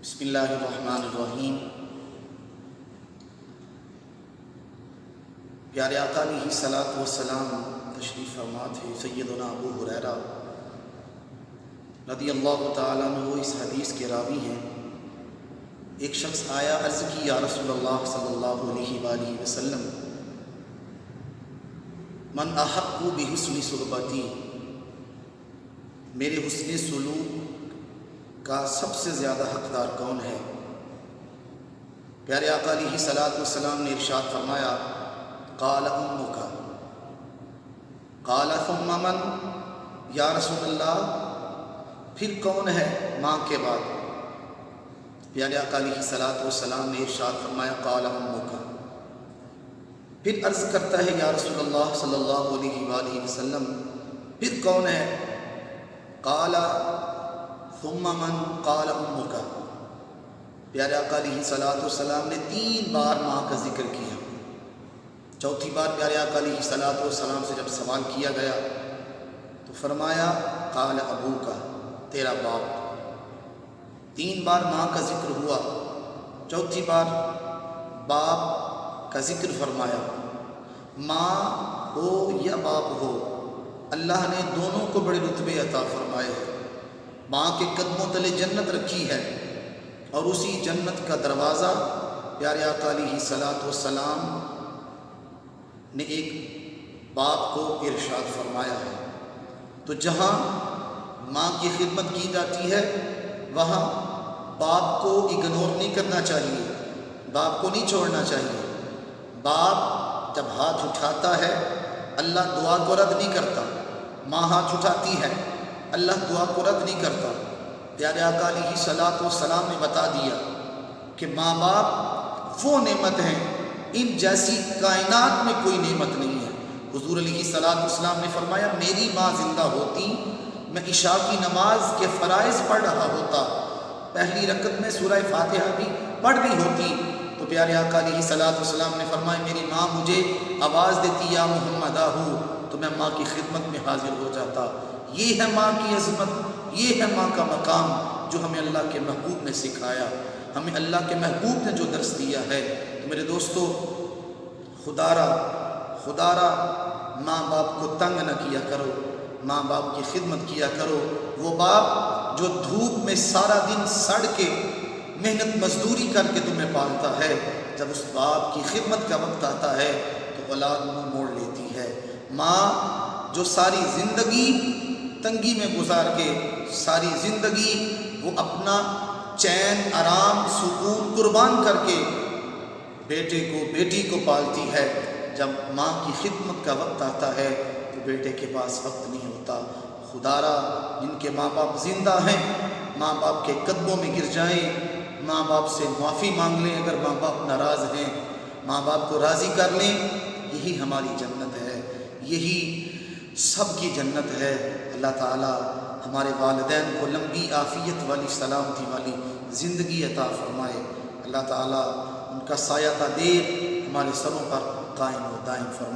بسم اللہ الرحمن الرحیم۔ پیارے آقا علیہ الصلوۃ والسلام تشریف فرما تھے۔ سیدنا ابو ہریرہ رضی اللہ تعالیٰ عنہ اس حدیث کے راوی ہیں۔ ایک شخص آیا، عرض کی یا رسول اللہ صلی اللہ علیہ وآلہ وسلم، من احق بحسن صحبتی، میرے حسن سلوک کا سب سے زیادہ حقدار کون ہے؟ پیارے آقا علیہ الصلوۃ والسلام نے ارشاد فرمایا، قال امک، قال ثم من، یا رسول اللہ پھر کون ہے ماں کے بعد؟ پیارے آقا علیہ الصلوۃ والسلام نے ارشاد فرمایا، قال امک۔ پھر عرض کرتا ہے یا رسول اللہ صلی اللہ علیہ وآلہ وسلم پھر کون ہے؟ قال ثم من، قال امک۔ پیارے آقا علیہ الصلوۃ والسلام نے 3 بار ماں کا ذکر کیا۔ چوتھی بار پیارے آقا علیہ الصلوۃ والسلام سے جب سوال کیا گیا تو فرمایا، قال ابوک، تیرا باپ۔ 3 بار ماں کا ذکر ہوا، چوتھی بار باپ کا ذکر فرمایا۔ ماں ہو یا باپ ہو، اللہ نے دونوں کو بڑے رتبے عطا فرمائے ہیں۔ ماں کے قدموں تلے جنت رکھی ہے، اور اسی جنت کا دروازہ پیارے آقا علیہ الصلوۃ والسلام نے ایک باپ کو ارشاد فرمایا ہے۔ تو جہاں ماں کی خدمت کی جاتی ہے وہاں باپ کو اگنور نہیں کرنا چاہیے، باپ کو نہیں چھوڑنا چاہیے۔ باپ جب ہاتھ اٹھاتا ہے اللہ دعا کو رد نہیں کرتا، ماں ہاتھ اٹھاتی ہے اللہ دعا کو رد نہیں کرتا۔ پیارے آقا علیہ الصلوۃ والسلام نے بتا دیا کہ ماں باپ وہ نعمت ہیں، ان جیسی کائنات میں کوئی نعمت نہیں ہے۔ حضور علیہ الصلوۃ والسلام نے فرمایا، میری ماں زندہ ہوتی میں عشاء کی نماز کے فرائض پڑھ رہا ہوتا، پہلی رکعت میں سورہ فاتحہ بھی پڑھ رہی ہوتی۔ تو پیارے آقا علیہ الصلوۃ والسلام نے فرمایا، میری ماں مجھے آواز دیتی یا محمد آہو، تو میں ماں کی خدمت میں حاضر ہو جاتا۔ یہ ہے ماں کی عظمت، یہ ہے ماں کا مقام جو ہمیں اللہ کے محبوب نے سکھایا، ہمیں اللہ کے محبوب نے جو درس دیا ہے۔ تو میرے دوستو، خدا را ماں باپ کو تنگ نہ کیا کرو، ماں باپ کی خدمت کیا کرو۔ وہ باپ جو دھوپ میں سارا دن سڑ کے محنت مزدوری کر کے تمہیں پالتا ہے، جب اس باپ کی خدمت کا وقت آتا ہے تو اولاد منہ موڑ لیتی ہے۔ ماں جو ساری زندگی تنگی میں گزار کے، ساری زندگی وہ اپنا چین، آرام، سکون قربان کر کے بیٹے کو، بیٹی کو پالتی ہے، جب ماں کی خدمت کا وقت آتا ہے تو بیٹے کے پاس وقت نہیں ہوتا۔ خدا را جن کے ماں باپ زندہ ہیں، ماں باپ کے قدموں میں گر جائیں، ماں باپ سے معافی مانگ لیں اگر ماں باپ ناراض ہیں، ماں باپ کو راضی کر لیں، یہی ہماری جنت ہے، یہی سب کی جنت ہے۔ اللہ تعالیٰ ہمارے والدین کو لمبی عافیت والی، سلامتی والی زندگی عطا فرمائے۔ اللہ تعالیٰ ان کا سایہ دیر ہمارے سروں پر قائم و دائم فرمائے۔